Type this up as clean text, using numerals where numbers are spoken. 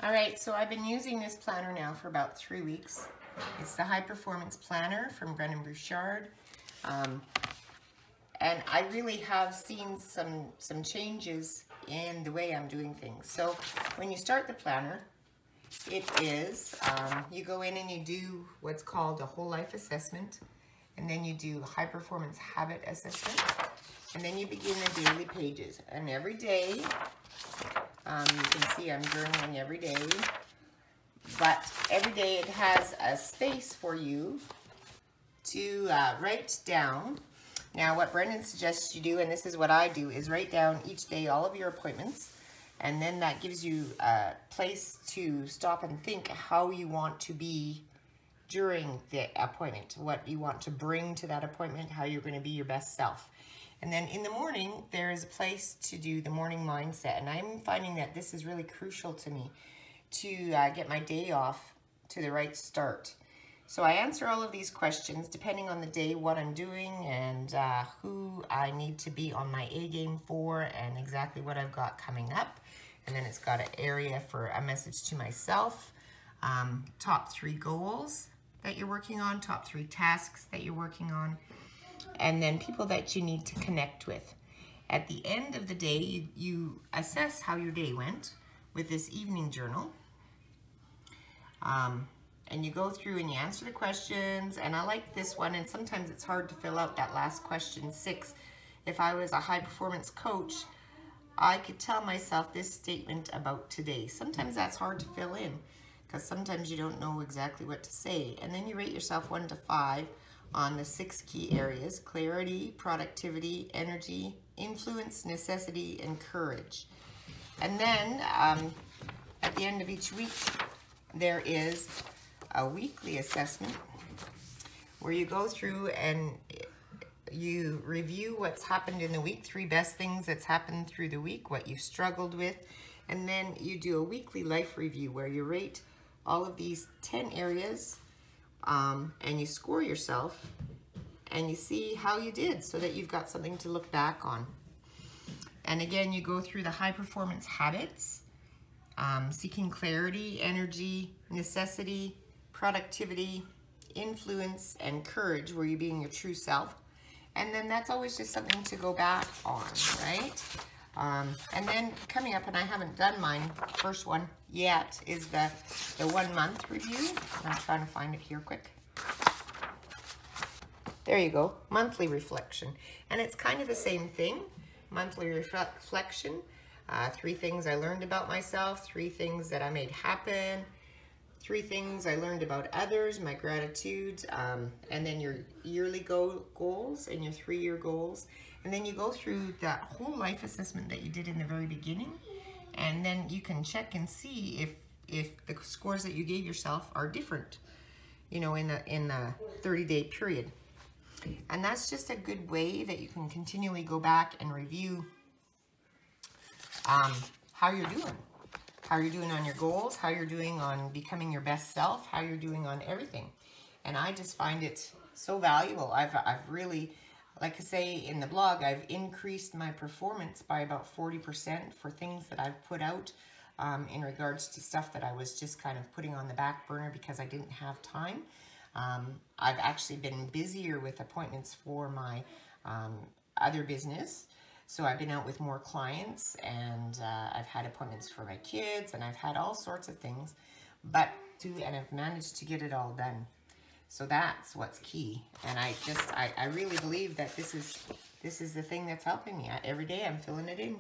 All right, so I've been using this planner now for about 3 weeks. It's the High Performance Planner from Brendon Burchard. And I really have seen some changes in the way I'm doing things. So when you start the planner, it is, you go in and you do what's called a whole life assessment, and then you do high performance habit assessment, and then you begin the daily pages. And every day, you can see I'm journaling every day, but every day it has a space for you to write down. Now what Brendon suggests you do, and this is what I do, is write down each day all of your appointments, and then that gives you a place to stop and think how you want to be during the appointment, what you want to bring to that appointment, how you're going to be your best self. And then in the morning, there is a place to do the morning mindset, and I'm finding that this is really crucial to me to get my day off to the right start. So I answer all of these questions depending on the day, what I'm doing, and who I need to be on my A game for, and exactly what I've got coming up. And then it's got an area for a message to myself, top 3 goals that you're working on, top 3 tasks that you're working on, and then people that you need to connect with. At the end of the day, you assess how your day went with this evening journal. And you go through and you answer the questions, and I like this one, and sometimes it's hard to fill out that last question 6. If I was a high performance coach, I could tell myself this statement about today. Sometimes that's hard to fill in because sometimes you don't know exactly what to say. And then you rate yourself 1 to 5 on the 6 key areas: clarity, productivity, energy, influence, necessity, and courage. And then at the end of each week, there is a weekly assessment where you go through and you review what's happened in the week, 3 best things that's happened through the week, what you've struggled with, and then you do a weekly life review where you rate all of these 10 areas and you score yourself and you see how you did so that you've got something to look back on. And again, you go through the high performance habits, seeking clarity, energy, necessity, productivity, influence, and courage, where you're being your true self. And then that's always just something to go back on, right? And then coming up, and I haven't done mine, first one yet, is the 1 month review. I'm trying to find it here quick. There you go, monthly reflection. And it's kind of the same thing, monthly reflection. 3 things I learned about myself, 3 things that I made happen, 3 things I learned about others, my gratitude, and then your yearly goals and your 3-year goals. And then you go through that whole life assessment that you did in the very beginning, and then you can check and see if the scores that you gave yourself are different, you know, in a 30-day period. And that's just a good way that you can continually go back and review how you're doing. How you're doing on your goals, how you're doing on becoming your best self, how you're doing on everything. And I just find it so valuable. I've really, like I say in the blog, I've increased my performance by about 40% for things that I've put out in regards to stuff that I was just kind of putting on the back burner because I didn't have time. I've actually been busier with appointments for my other business. So I've been out with more clients, and I've had appointments for my kids, and I've had all sorts of things, and I've managed to get it all done. So that's what's key. And I really believe that this is the thing that's helping me. Every day I'm filling it in.